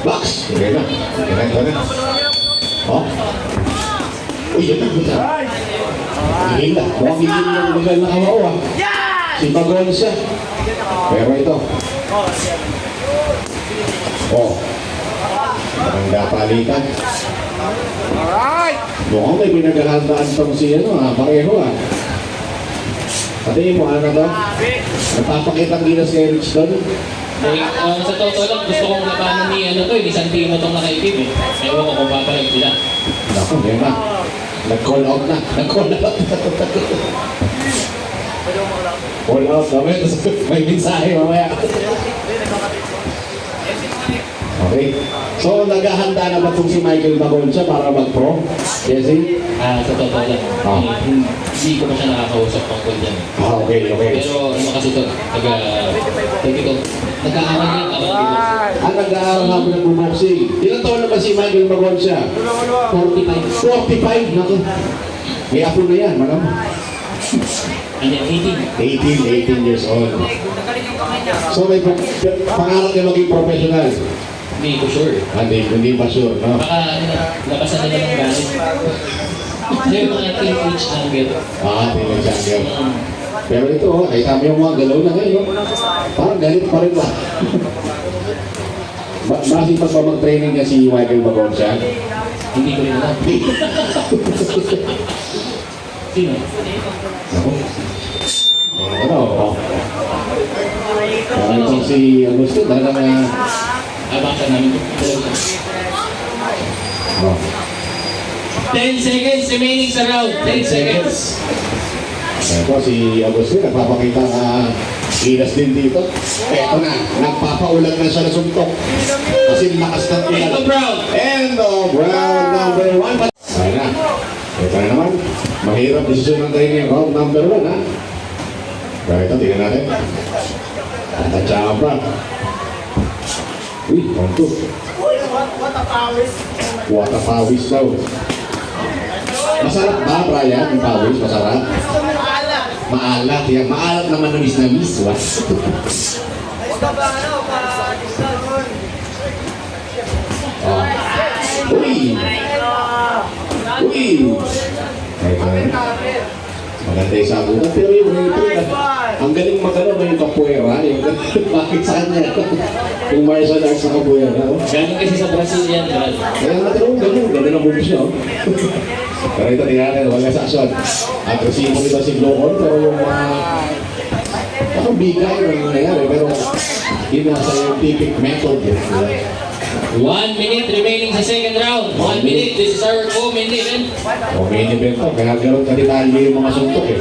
Box! Okay na. Ito na. Oh. Uy, yan na. Hihil na. Mukhang hihil na legal na kamao ah. Si Bagol siya. Pero ito. Oh. Maganda palitan. Mukhang may pinaghahandaan pang si pareho ah. Pati mo, ano to? Nagpapakitang ginas kay Rich doon. Sa totoo lang, gusto kong labanan ni ni Santino itong nakaitib eh. Ewan ko kung papalag sila. Naku, yun na. Nag-call out na. Nag-call out. Call out kami. May mensahe mamaya. Okay. So, naghahanda na ba itong si Michael Bagonza para mag-pro? Jesse? Sa totoo lang, hindi ko pa siya nakakausap tungkol dyan. Okay. Pero ano kasi ito, nag-aaral yan ako ng boxing. Nag-aaral ako ng boxing. Ilang taon na ba si Michael Bagonza? 45. 45? Naku. May apo na yan, madam. And then 18 years old. So, may pangarap niya maging professional? Hindi ko sure. Hindi pa sure, no? Baka labasan na ng galit. Kasi yung mga teenage anger. Teenage anger. Pero ito, ay tama yung mga galaw na ngayon. Parang galit pa rin ba? Masipag pa mag-training niya si Michael Bagonza? Hindi ko rin alam. Sino? Ako. Ano si Augusto, talagang Abang namin ito. 10 seconds remaining sa round. 10 seconds. Ito si Augusto, nagpapakita na inas din dito. Eto na, nagpapaulan na siya na suntok. Kasi lakas ng ulan. End of round. End of round number 1. Ay na. Ito na naman. Mahirap desisyon ng training round number 1 ha. Kaya ito, tingnan natin. Tatsaan pa. Uy, konto. What a pawis daw. Masarap ba, Brian? Yung pawis, masarap? Maalat yan. Maalat naman namis-namis. Uy! Maganda yung sabunan. Pero yung ang galing magano ba yung capoeira? Bakit saan niya? Yung martial arts na capoeira. Galing kasi sa Brazil yan, Brad. Kaya natin, gano'n ang moves niya. Pero ito, tingnan natin, wala sa action. Agresibo ito si Glocon, pero yung bigay na nangyayari, pero yun na scientific method. 1 minute remaining sa second round. 1 minute. This is our co-main event. Main event to, kaya gano'n kadetalye yung mga suntok eh.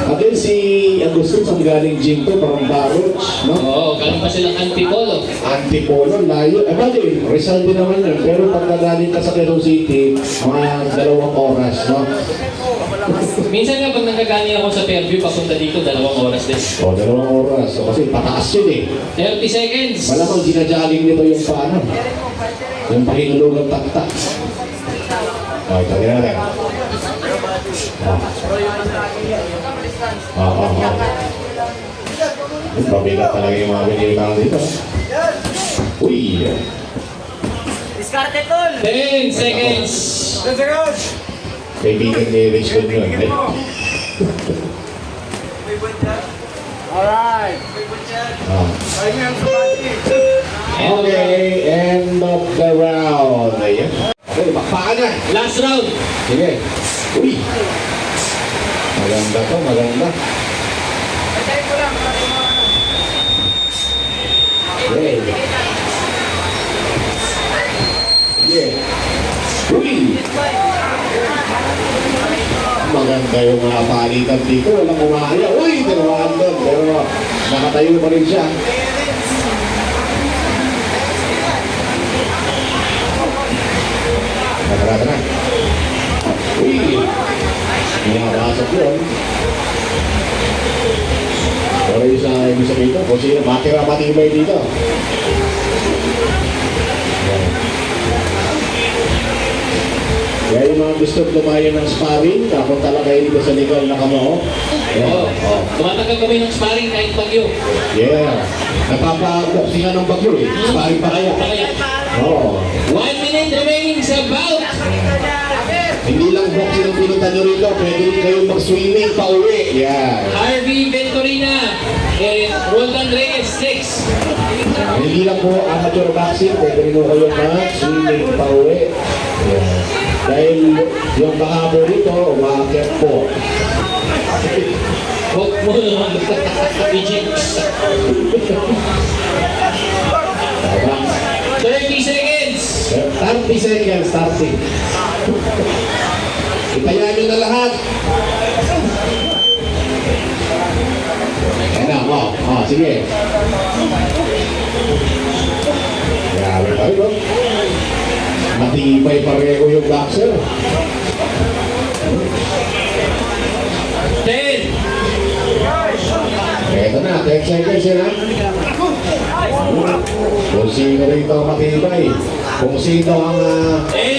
At din si Agustin, ang galing gym to, parang Baruch, no? Oo, galing pa silang Antipolo. Antipolo, layo. Bagay, Rizal din naman yun. Pero pagkagaling ka sa Quezon City, mga 2 oras, no? Minsan nga pag nagkagaling ako sa Fairview, papunta dito, 2 oras din. 2 oras. Kasi pataas yun eh. 30 seconds. Malamang sinadyaling nito yung paano. Yung pahinulog ng taktak. Ito natin. Mabigat talaga yung mga binilitan dito. Uy! Diskarte tol! 10 seconds. 10 seconds! Kaibigan ni Richard yun. Alright! Okay, end of the round. Ayan. Okay, bakpakan na. Last round. Sige. Uy! Maganda to, maganda. Okay. Yeah. Uy! Maganda yung mga palitan dito. Walang umahaya. Uy! Tinawahan doon. Pero nakatayo pa rin siya. Nakarata na. Uy! Hindi nakapasok yun. Pero yung sa ibig sabihin ko, kung sino matira matibay dito. Kaya yung mga gusto lumayan ng sparring, napunta lang kayo dito sa legal na kamao. Oo. Tumatanggap kami ng sparring kahit bagyo. Yeah. Napapa-boxingan ng bagyo eh. Sparring pa kaya. Oo. 1 minute remaining sa bout. Hindi lang boxing ang pinunta nyo rito, pwede rin kayong mag-swimming pa uwi. Yeah. Harvey Venturina and Roldan Reyes, 6. Hindi lang po amateur boxing, pwede rin po kayong mag-swimming pa uwi. Yeah. Dahil yung baka mo rito, umakit po. Huwag mo naman. Egypt. Tama? 30 seconds. 30 seconds starting. Itayan nyo na lahat. Ayan na, sige. Grabe pa rin, no? Matibay pareho yung boxer. 10. Eto na, 10 seconds yun, ha? Kung sino rito ang matibay. Kung sino ang 8.